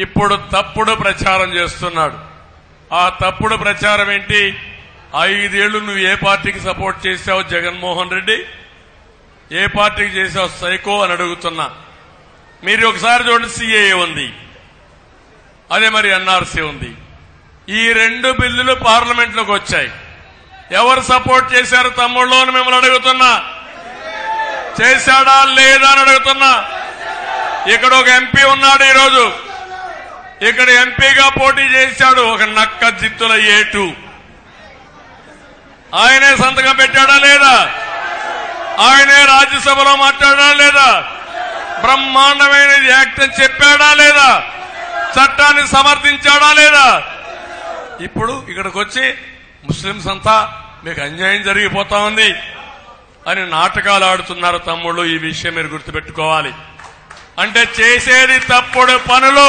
ఇప్పుడు తప్పుడు ప్రచారం చేస్తున్నాడు. ఆ తప్పుడు ప్రచారం ఏంటి? 5 ఏళ్లు నువ్వు ఏ పార్టీకి సపోర్ట్ చేశావు జగన్మోహన్ రెడ్డి? ఏ పార్టీకి చేశావు సైకో అని అడుగుతున్నా. మీరు ఒకసారి చూడండి, సిఏఏ ఉంది, అదే మరి ఎన్ఆర్సీ ఉంది. ఈ 2 బిల్లులు పార్లమెంట్ లోకి వచ్చాయి. ఎవరు సపోర్ట్ చేశారు తమ్ముళ్ళు అని మిమ్మల్ని అడుగుతున్నా. చేశాడా లేదా అని అడుగుతున్నా. ఇక్కడ ఒక ఎంపీ ఉన్నాడు, ఈరోజు ఇక్కడ ఎంపీగా పోటీ చేశాడు, ఒక నక్క జిత్తుల ఏటు. ఆయనే సంతకం పెట్టాడా లేదా? ఆయనే రాజ్యసభలో మాట్లాడా లేదా? బ్రహ్మాండమైనది యాక్ట్ అని చెప్పాడా లేదా? చట్టాన్ని సమర్థించాడా లేదా? ఇప్పుడు ఇక్కడికి వచ్చి ముస్లింస్ అంతా మీకు అన్యాయం జరిగిపోతా ఉంది అని నాటకాలు ఆడుతున్నారు తమ్ముళ్ళు. ఈ విషయం మీరు గుర్తుపెట్టుకోవాలి. అంటే చేసేది తప్పుడు పనులు,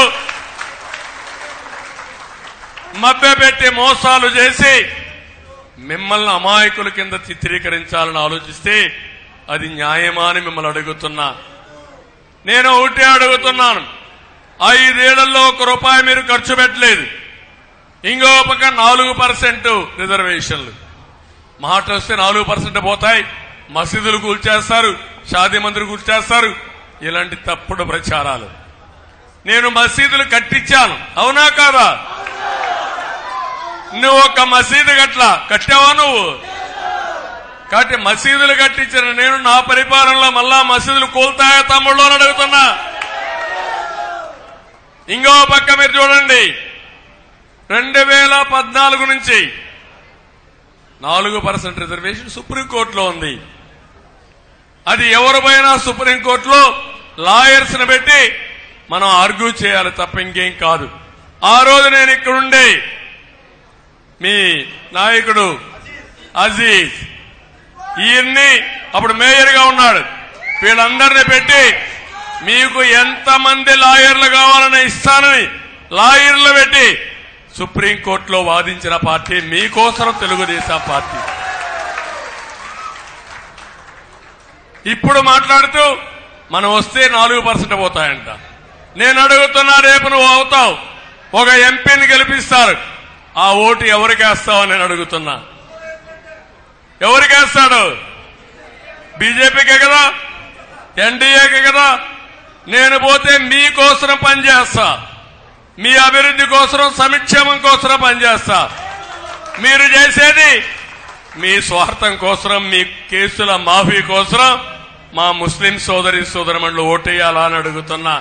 మభ్యపెట్టి మోసాలు చేసి మిమ్మల్ని అమాయకుల కింద చిత్రీకరించాలని ఆలోచిస్తే అది న్యాయమా అని మిమ్మల్ని అడుగుతున్నా. నేను ఒకటే అడుగుతున్నాను, 5 ఏళ్లలో ₹1 మీరు ఖర్చు పెట్టలేదు. ఇంకో పక్క 4% రిజర్వేషన్లు. మాట వస్తే 4% పోతాయి, మసీదులు కూల్చేస్తారు, షాదీ మందిర్ కూల్చేస్తారు. ఇలాంటి తప్పుడు ప్రచారాలు. నేను మసీదులు కట్టించాను, అవునా కాదా? నువ్వు ఒక మసీదు కట్టావా? నువ్వు కాబట్టి మసీదులు కట్టించిన నేను నా పరిపాలనలో మళ్ళా మసీదులు కూల్తాయా తమ్ముళ్ళు అని అడుగుతున్నా. ఇంకో పక్క మీరు చూడండి, 2014 నుంచి 4% రిజర్వేషన్ సుప్రీంకోర్టులో ఉంది. అది ఎవరు పోయినా సుప్రీంకోర్టులో లాయర్స్ ని పెట్టి మనం ఆర్గ్యూ చేయాలి తప్ప ఇంకేం కాదు. ఆ రోజు నేను ఇక్కడుండే మీ నాయకుడు అజీజ్, ఈయన్ని అప్పుడు మేయర్ గా ఉన్నాడు, వీళ్ళందరినీ పెట్టి మీకు ఎంతమంది లాయర్లు కావాలని ఇస్తానని లాయర్లు పెట్టి సుప్రీంకోర్టులో వాదించిన పార్టీ మీకోసం తెలుగుదేశం పార్టీ. ఇప్పుడు మాట్లాడుతూ మనం వస్తే 4% పోతాయంట. నేను అడుగుతున్నా, రేపు నువ్వు అవుతావు, ఒక ఎంపీని గెలిపిస్తారు, ఆ ఓటు ఎవరికేస్తావు నేను అడుగుతున్నా. ఎవరికేస్తాడు? బీజేపీకే కదా, ఎన్డీఏకే కదా. నేను పోతే మీకోసం పనిచేస్తా, మీ అభివృద్ధి కోసం, సంక్షేమం కోసం పనిచేస్తా. మీరు చేసేది మీ స్వార్థం కోసం, మీ కేసుల మాఫీ కోసం మా ముస్లిం సోదరి సోదరుమణులు ఓటేయాలా అని అడుగుతున్నా.